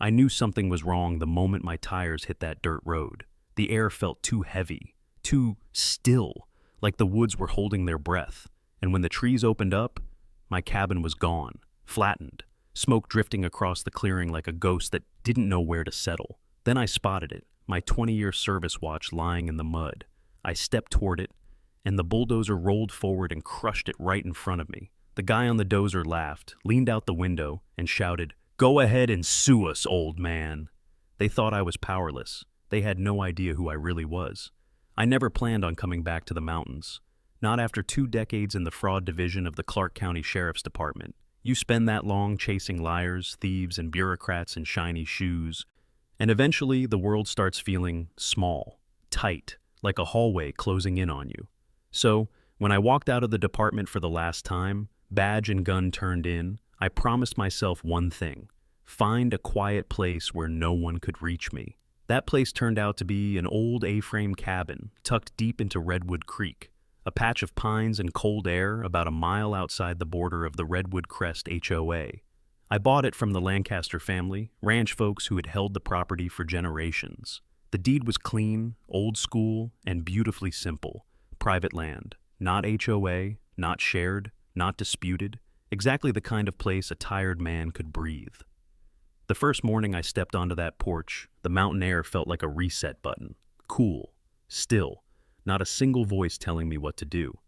I knew something was wrong the moment my tires hit that dirt road. The air felt too heavy, too still, like the woods were holding their breath. And when the trees opened up, my cabin was gone, flattened, smoke drifting across the clearing like a ghost that didn't know where to settle. Then I spotted it, my 20-year service watch lying in the mud. I stepped toward it, and the bulldozer rolled forward and crushed it right in front of me. The guy on the dozer laughed, leaned out the window, and shouted, "Go ahead and sue us, old man." They thought I was powerless. They had no idea who I really was. I never planned on coming back to the mountains. Not after 2 decades in the fraud division of the Clark County Sheriff's Department. You spend that long chasing liars, thieves, and bureaucrats in shiny shoes, and eventually the world starts feeling small, tight, like a hallway closing in on you. So, when I walked out of the department for the last time, badge and gun turned in, I promised myself one thing: find a quiet place where no one could reach me. That place turned out to be an old A-frame cabin tucked deep into Redwood Creek, a patch of pines and cold air about a mile outside the border of the Redwood Crest HOA. I bought it from the Lancaster family, ranch folks who had held the property for generations. The deed was clean, old school, and beautifully simple. Private land, not HOA, not shared, not disputed, exactly the kind of place a tired man could breathe. The first morning I stepped onto that porch, the mountain air felt like a reset button. Cool, still, not a single voice telling me what to do.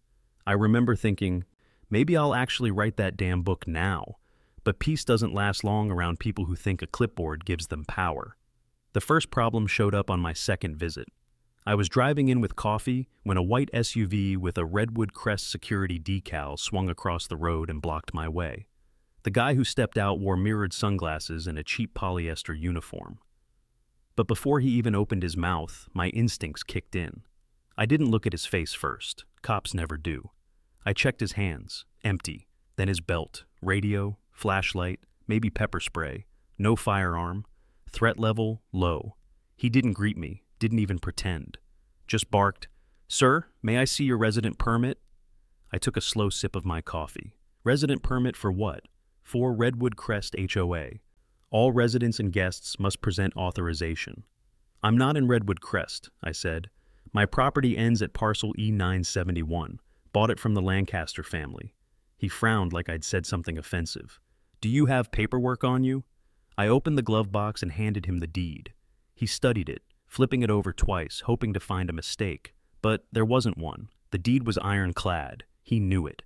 I remember thinking, maybe I'll actually write that damn book now, but peace doesn't last long around people who think a clipboard gives them power. The first problem showed up on my second visit. I was driving in with coffee when a white SUV with a Redwood Crest security decal swung across the road and blocked my way. The guy who stepped out wore mirrored sunglasses and a cheap polyester uniform. But before he even opened his mouth, my instincts kicked in. I didn't look at his face first. Cops never do. I checked his hands, empty, then his belt, radio, flashlight, maybe pepper spray, no firearm, threat level, low. He didn't greet me, didn't even pretend. Just barked, "Sir, may I see your resident permit?" I took a slow sip of my coffee. Resident permit for what? For Redwood Crest HOA. All residents and guests must present authorization. "I'm not in Redwood Crest," I said. "My property ends at parcel E971. Bought it from the Lancaster family." He frowned like I'd said something offensive. "Do you have paperwork on you?" I opened the glove box and handed him the deed. He studied it, flipping it over twice, hoping to find a mistake. But there wasn't one. The deed was ironclad. He knew it.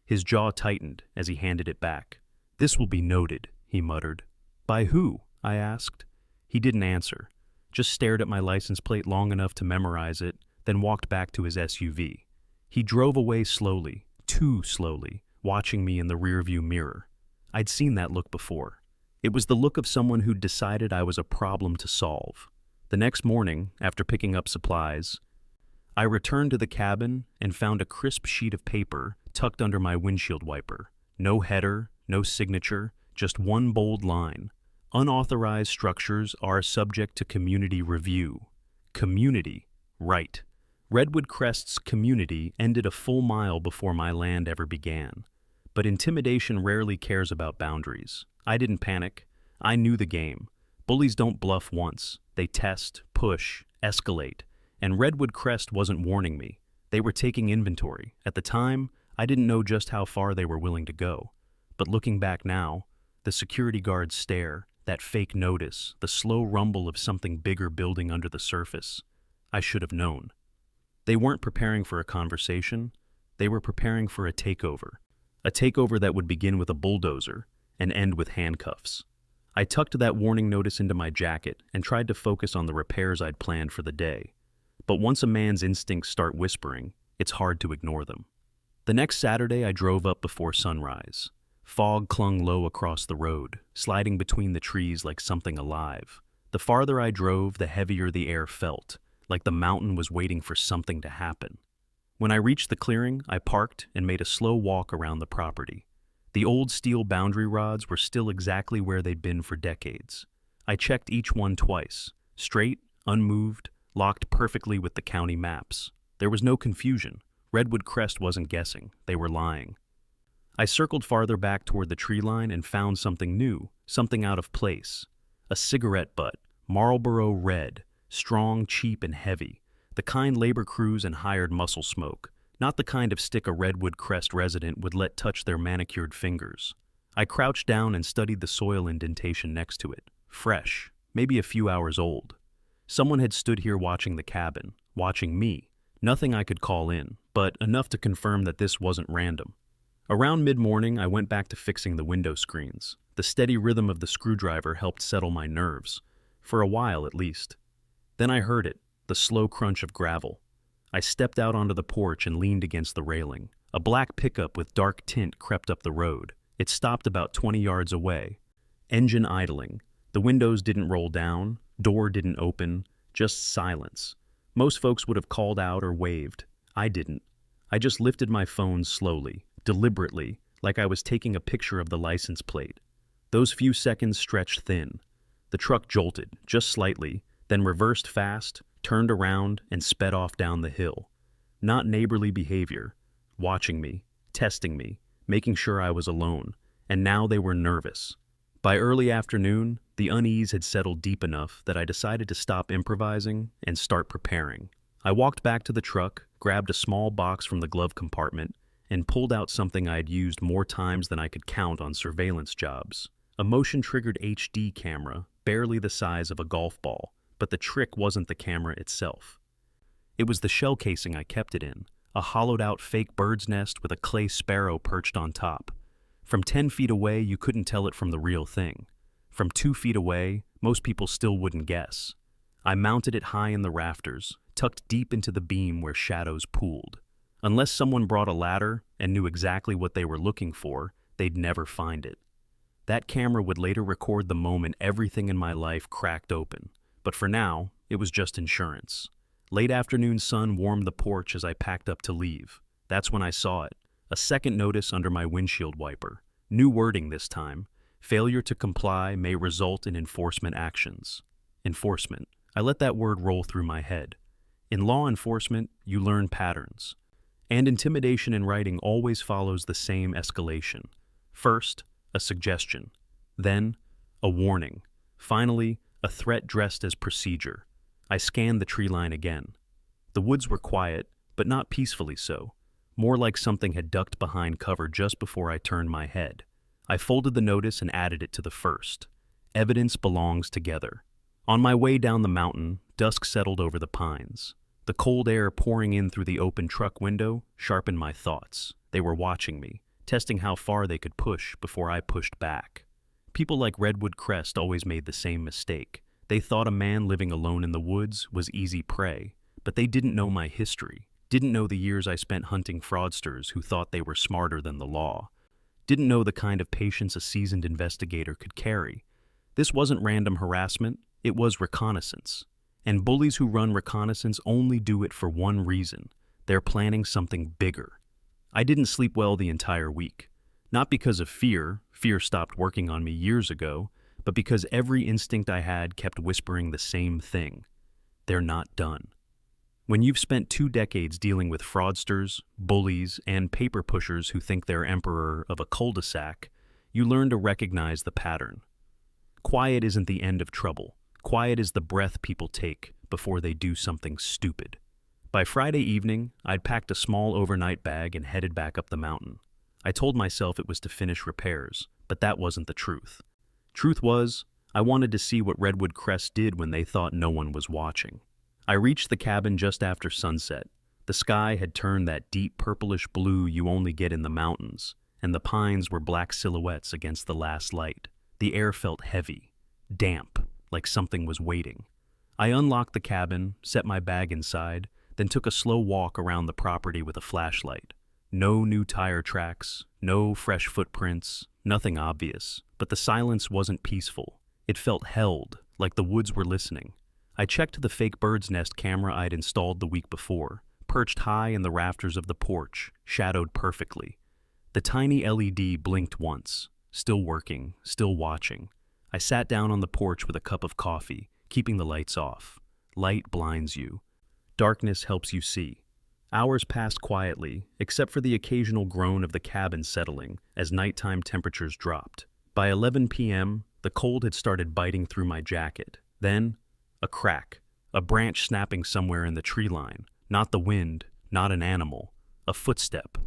His jaw tightened as he handed it back. "This will be noted," he muttered. "By who?" I asked. He didn't answer, just stared at my license plate long enough to memorize it, then walked back to his SUV. He drove away slowly, too slowly, watching me in the rearview mirror. I'd seen that look before. It was the look of someone who'd decided I was a problem to solve. The next morning, after picking up supplies, I returned to the cabin and found a crisp sheet of paper tucked under my windshield wiper. No header, no signature, just one bold line. Unauthorized structures are subject to community review. Community, right. Redwood Crest's community ended a full mile before my land ever began. But intimidation rarely cares about boundaries. I didn't panic. I knew the game. Bullies don't bluff once. They test, push, escalate. And Redwood Crest wasn't warning me. They were taking inventory. At the time, I didn't know just how far they were willing to go. But looking back now, the security guard's stare, that fake notice, the slow rumble of something bigger building under the surface, I should have known. They weren't preparing for a conversation. They were preparing for a takeover. A takeover that would begin with a bulldozer and end with handcuffs. I tucked that warning notice into my jacket and tried to focus on the repairs I'd planned for the day. But once a man's instincts start whispering, it's hard to ignore them. The next Saturday, I drove up before sunrise. Fog clung low across the road, sliding between the trees like something alive. The farther I drove, the heavier the air felt, like the mountain was waiting for something to happen. When I reached the clearing, I parked and made a slow walk around the property. The old steel boundary rods were still exactly where they'd been for decades. I checked each one twice, straight, unmoved, locked perfectly with the county maps. There was no confusion. Redwood Crest wasn't guessing. They were lying. I circled farther back toward the tree line and found something new, something out of place. A cigarette butt, Marlboro Red, strong, cheap, and heavy. The kind labor crews and hired muscle smoke, not the kind of stick a Redwood Crest resident would let touch their manicured fingers. I crouched down and studied the soil indentation next to it. Fresh, maybe a few hours old. Someone had stood here watching the cabin, watching me. Nothing I could call in, but enough to confirm that this wasn't random. Around mid-morning, I went back to fixing the window screens. The steady rhythm of the screwdriver helped settle my nerves, for a while at least. Then I heard it, the slow crunch of gravel. I stepped out onto the porch and leaned against the railing. A black pickup with dark tint crept up the road. It stopped about 20 yards away. Engine idling. The windows didn't roll down, door didn't open, just silence. Most folks would have called out or waved. I didn't. I just lifted my phone slowly, deliberately, like I was taking a picture of the license plate. Those few seconds stretched thin. The truck jolted, just slightly, then reversed fast, turned around, and sped off down the hill. Not neighborly behavior. Watching me, testing me, making sure I was alone, and now they were nervous. By early afternoon, the unease had settled deep enough that I decided to stop improvising and start preparing. I walked back to the truck, grabbed a small box from the glove compartment, and pulled out something I had used more times than I could count on surveillance jobs. A motion-triggered HD camera, barely the size of a golf ball, but the trick wasn't the camera itself. It was the shell casing I kept it in, a hollowed-out fake bird's nest with a clay sparrow perched on top. From 10 feet away, you couldn't tell it from the real thing. From 2 feet away, most people still wouldn't guess. I mounted it high in the rafters, tucked deep into the beam where shadows pooled. Unless someone brought a ladder and knew exactly what they were looking for, they'd never find it. That camera would later record the moment everything in my life cracked open. But for now, it was just insurance. Late afternoon sun warmed the porch as I packed up to leave. That's when I saw it. A second notice under my windshield wiper. New wording this time. Failure to comply may result in enforcement actions. Enforcement. I let that word roll through my head. In law enforcement, you learn patterns. And intimidation in writing always follows the same escalation. First, a suggestion. Then, a warning. Finally, a threat dressed as procedure. I scanned the tree line again. The woods were quiet, but not peacefully so. More like something had ducked behind cover just before I turned my head. I folded the notice and added it to the first. Evidence belongs together. On my way down the mountain, dusk settled over the pines. The cold air pouring in through the open truck window sharpened my thoughts. They were watching me, testing how far they could push before I pushed back. People like Redwood Crest always made the same mistake. They thought a man living alone in the woods was easy prey, but they didn't know my history, didn't know the years I spent hunting fraudsters who thought they were smarter than the law, didn't know the kind of patience a seasoned investigator could carry. This wasn't random harassment, it was reconnaissance. And bullies who run reconnaissance only do it for one reason. They're planning something bigger. I didn't sleep well the entire week. Not because of fear stopped working on me years ago, but because every instinct I had kept whispering the same thing. They're not done. When you've spent 2 decades dealing with fraudsters, bullies, and paper pushers who think they're emperor of a cul-de-sac, you learn to recognize the pattern. Quiet isn't the end of trouble. Quiet is the breath people take before they do something stupid. By Friday evening, I'd packed a small overnight bag and headed back up the mountain. I told myself it was to finish repairs, but that wasn't the truth. Truth was, I wanted to see what Redwood Crest did when they thought no one was watching. I reached the cabin just after sunset. The sky had turned that deep purplish blue you only get in the mountains, and the pines were black silhouettes against the last light. The air felt heavy, damp, like something was waiting. I unlocked the cabin, set my bag inside, then took a slow walk around the property with a flashlight. No new tire tracks, no fresh footprints, nothing obvious, but the silence wasn't peaceful. It felt held, like the woods were listening. I checked the fake bird's nest camera I'd installed the week before, perched high in the rafters of the porch, shadowed perfectly. The tiny LED blinked once, still working, still watching. I sat down on the porch with a cup of coffee, keeping the lights off. Light blinds you. Darkness helps you see. Hours passed quietly, except for the occasional groan of the cabin settling as nighttime temperatures dropped. By 11 p.m., The cold had started biting through my jacket. Then, a crack, a branch snapping somewhere in the tree line. Not the wind, not an animal, a footstep.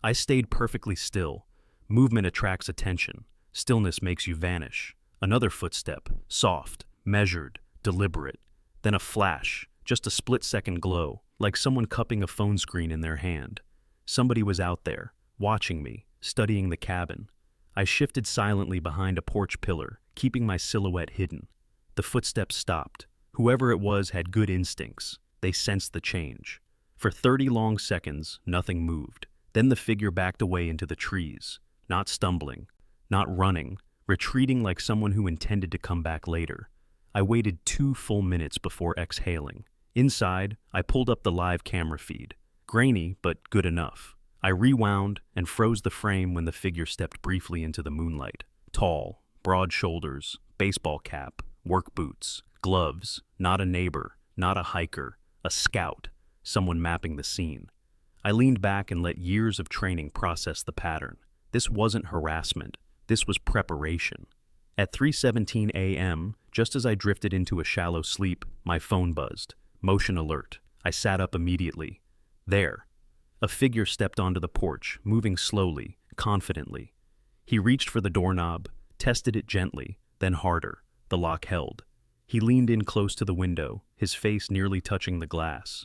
I stayed perfectly still. Movement attracts attention. Stillness makes you vanish. Another footstep, soft, measured, deliberate. Then a flash, just a split-second glow, like someone cupping a phone screen in their hand. Somebody was out there, watching me, studying the cabin. I shifted silently behind a porch pillar, keeping my silhouette hidden. The footsteps stopped. Whoever it was had good instincts. They sensed the change. For 30 long seconds, nothing moved. Then the figure backed away into the trees, not stumbling, not running, retreating like someone who intended to come back later. I waited 2 full minutes before exhaling. Inside, I pulled up the live camera feed. Grainy, but good enough. I rewound and froze the frame when the figure stepped briefly into the moonlight. Tall, broad shoulders, baseball cap, work boots, gloves, not a neighbor, not a hiker, a scout, someone mapping the scene. I leaned back and let years of training process the pattern. This wasn't harassment. This was preparation. At 3:17 a.m., just as I drifted into a shallow sleep, my phone buzzed. Motion alert. I sat up immediately. There. A figure stepped onto the porch, moving slowly, confidently. He reached for the doorknob, tested it gently, then harder. The lock held. He leaned in close to the window, his face nearly touching the glass.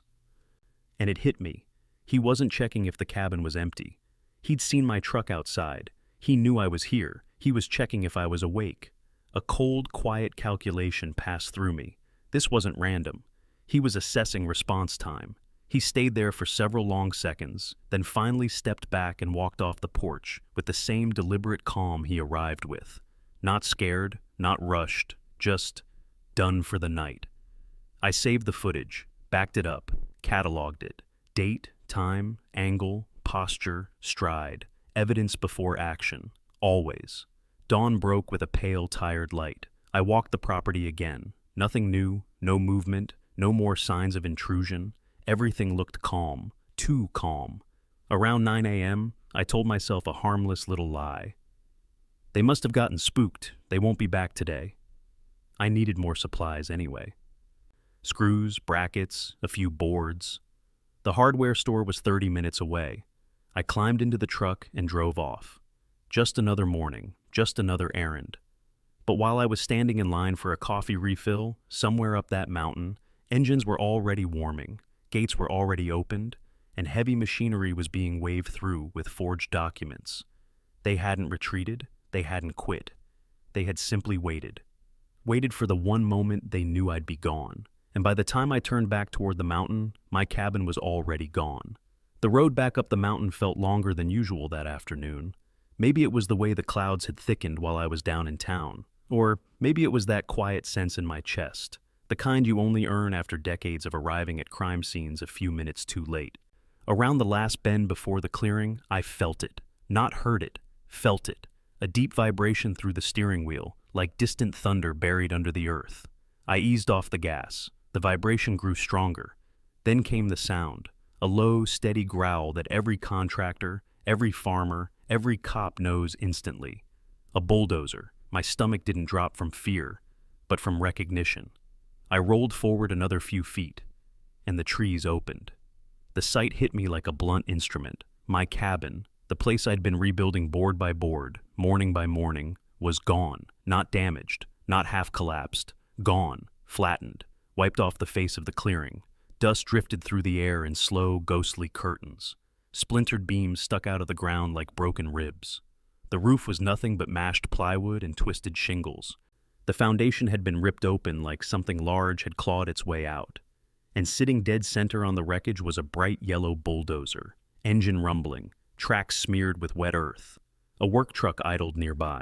And it hit me. He wasn't checking if the cabin was empty. He'd seen my truck outside. He knew I was here. He was checking if I was awake. A cold, quiet calculation passed through me. This wasn't random. He was assessing response time. He stayed there for several long seconds, then finally stepped back and walked off the porch with the same deliberate calm he arrived with. Not scared, not rushed, just done for the night. I saved the footage, backed it up, cataloged it. Date, time, angle, posture, stride, evidence before action, always. Dawn broke with a pale, tired light. I walked the property again. Nothing new, no movement, no more signs of intrusion. Everything looked calm, too calm. Around 9 a.m., I told myself a harmless little lie. They must have gotten spooked. They won't be back today. I needed more supplies anyway. Screws, brackets, a few boards. The hardware store was 30 minutes away. I climbed into the truck and drove off. Just another morning, just another errand. But while I was standing in line for a coffee refill, somewhere up that mountain, engines were already warming, gates were already opened, and heavy machinery was being waved through with forged documents. They hadn't retreated, they hadn't quit. They had simply waited. Waited for the one moment they knew I'd be gone. And by the time I turned back toward the mountain, my cabin was already gone. The road back up the mountain felt longer than usual that afternoon. Maybe it was the way the clouds had thickened while I was down in town. Or maybe it was that quiet sense in my chest, the kind you only earn after decades of arriving at crime scenes a few minutes too late. Around the last bend before the clearing, I felt it. Not heard it, felt it. A deep vibration through the steering wheel, like distant thunder buried under the earth. I eased off the gas. The vibration grew stronger. Then came the sound, a low, steady growl that every contractor, every farmer, every cop knows instantly. A bulldozer. My stomach didn't drop from fear, but from recognition. I rolled forward another few feet, and the trees opened. The sight hit me like a blunt instrument. My cabin, the place I'd been rebuilding board by board, morning by morning, was gone. Not damaged, not half collapsed. Gone, flattened, wiped off the face of the clearing. Dust drifted through the air in slow, ghostly curtains. Splintered beams stuck out of the ground like broken ribs. The roof was nothing but mashed plywood and twisted shingles. The foundation had been ripped open like something large had clawed its way out. And sitting dead center on the wreckage was a bright yellow bulldozer, engine rumbling, tracks smeared with wet earth. A work truck idled nearby.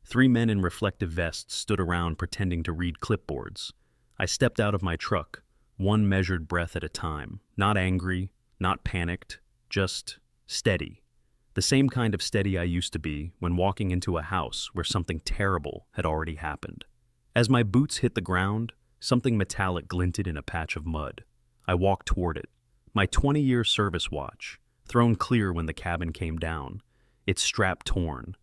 3 men in reflective vests stood around pretending to read clipboards. I stepped out of my truck, one measured breath at a time, not angry, not panicked, just steady. The same kind of steady I used to be when walking into a house where something terrible had already happened. As my boots hit the ground, something metallic glinted in a patch of mud. I walked toward it. My 20-year service watch, thrown clear when the cabin came down, its strap torn,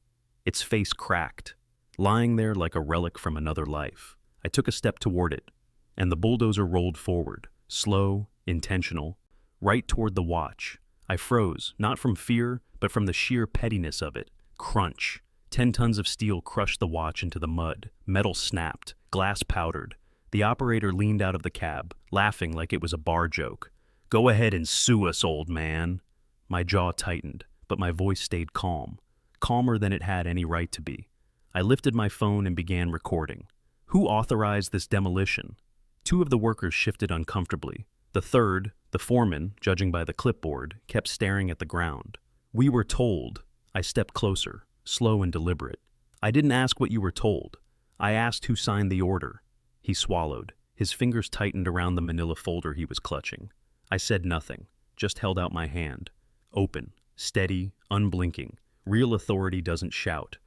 its face cracked, lying there like a relic from another life. I took a step toward it, and the bulldozer rolled forward, slow, intentional, right toward the watch. I froze, not from fear, but from the sheer pettiness of it. Crunch. 10 tons of steel crushed the watch into the mud. Metal snapped, glass powdered. The operator leaned out of the cab, laughing like it was a bar joke. "Go ahead and sue us, old man." My jaw tightened, but my voice stayed calm, calmer than it had any right to be. I lifted my phone and began recording. Who authorized this demolition? 2 of the workers shifted uncomfortably. The third, the foreman, judging by the clipboard, kept staring at the ground. "We were told." I stepped closer, slow and deliberate. "I didn't ask what you were told. I asked who signed the order." He swallowed. His fingers tightened around the manila folder he was clutching. I said nothing, just held out my hand. Open, steady, unblinking. Real authority doesn't shout.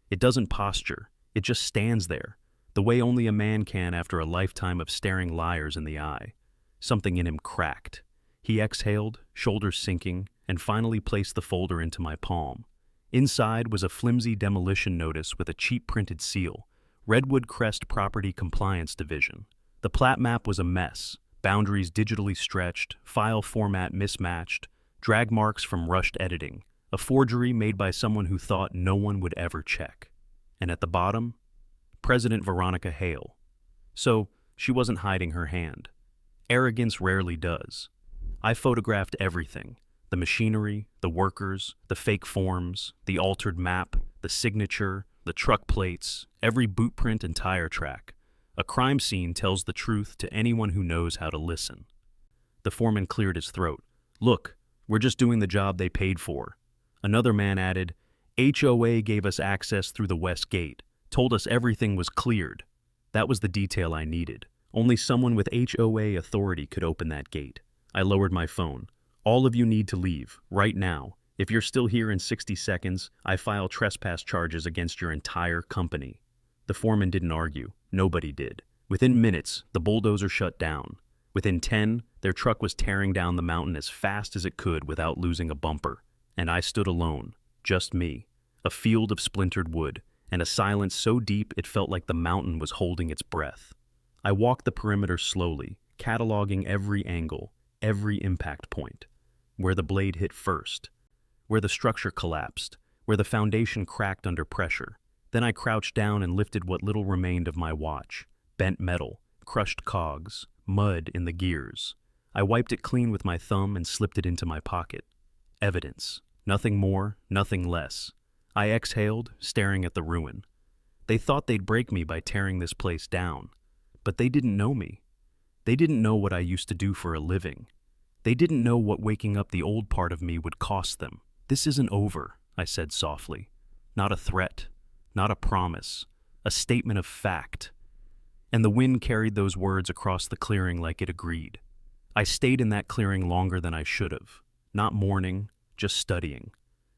It doesn't posture. It just stands there, the way only a man can after a lifetime of staring liars in the eye. Something in him cracked. He exhaled, shoulders sinking, and finally placed the folder into my palm. Inside was a flimsy demolition notice with a cheap printed seal. Redwood Crest Property Compliance Division. The plat map was a mess. Boundaries digitally stretched, file format mismatched, drag marks from rushed editing. A forgery made by someone who thought no one would ever check. And at the bottom, President Veronica Hale. So, she wasn't hiding her hand. Arrogance rarely does. I photographed everything. The machinery, the workers, the fake forms, the altered map, the signature, the truck plates, every boot print and tire track. A crime scene tells the truth to anyone who knows how to listen. The foreman cleared his throat. "Look, we're just doing the job they paid for." Another man added, "HOA gave us access through the west gate, told us everything was cleared." That was the detail I needed. Only someone with HOA authority could open that gate. I lowered my phone. "All of you need to leave, right now. If you're still here in 60 seconds, I file trespass charges against your entire company." The foreman didn't argue. Nobody did. Within minutes, the bulldozer shut down. Within 10, their truck was tearing down the mountain as fast as it could without losing a bumper. And I stood alone, just me, a field of splintered wood, and a silence so deep it felt like the mountain was holding its breath. I walked the perimeter slowly, cataloging every angle, every impact point. Where the blade hit first, where the structure collapsed, where the foundation cracked under pressure. Then I crouched down and lifted what little remained of my watch. Bent metal, crushed cogs, mud in the gears. I wiped it clean with my thumb and slipped it into my pocket. Evidence. Nothing more, nothing less. I exhaled, staring at the ruin. They thought they'd break me by tearing this place down. But they didn't know me. They didn't know what I used to do for a living. They didn't know what waking up the old part of me would cost them. "This isn't over," I said softly. Not a threat, not a promise, a statement of fact. And the wind carried those words across the clearing like it agreed. I stayed in that clearing longer than I should have. Not mourning, just studying.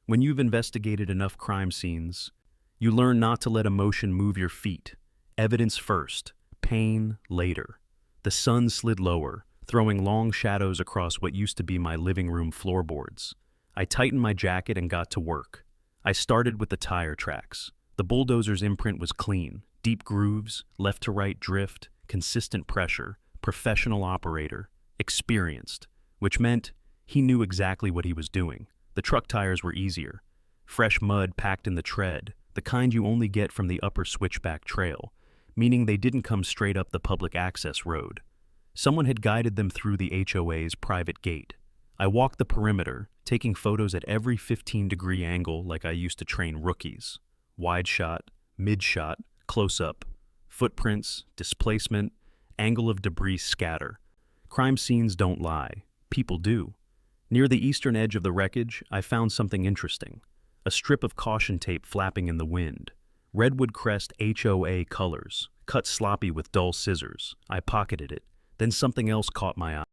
When you've investigated enough crime scenes, you learn not to let emotion move your feet. Evidence first, pain later. The sun slid lower, throwing long shadows across what used to be my living room floorboards. I tightened my jacket and got to work. I started with the tire tracks. The bulldozer's imprint was clean. Deep grooves, left to right drift, consistent pressure, professional operator, experienced, which meant he knew exactly what he was doing. The truck tires were easier. Fresh mud packed in the tread, the kind you only get from the upper switchback trail, meaning they didn't come straight up the public access road. Someone had guided them through the HOA's private gate. I walked the perimeter, taking photos at every 15-degree angle like I used to train rookies. Wide shot, mid shot, close up. Footprints, displacement, angle of debris scatter. Crime scenes don't lie. People do. Near the eastern edge of the wreckage, I found something interesting. A strip of caution tape flapping in the wind. Redwood Crest HOA colors, cut sloppy with dull scissors. I pocketed it. Then something else caught my eye.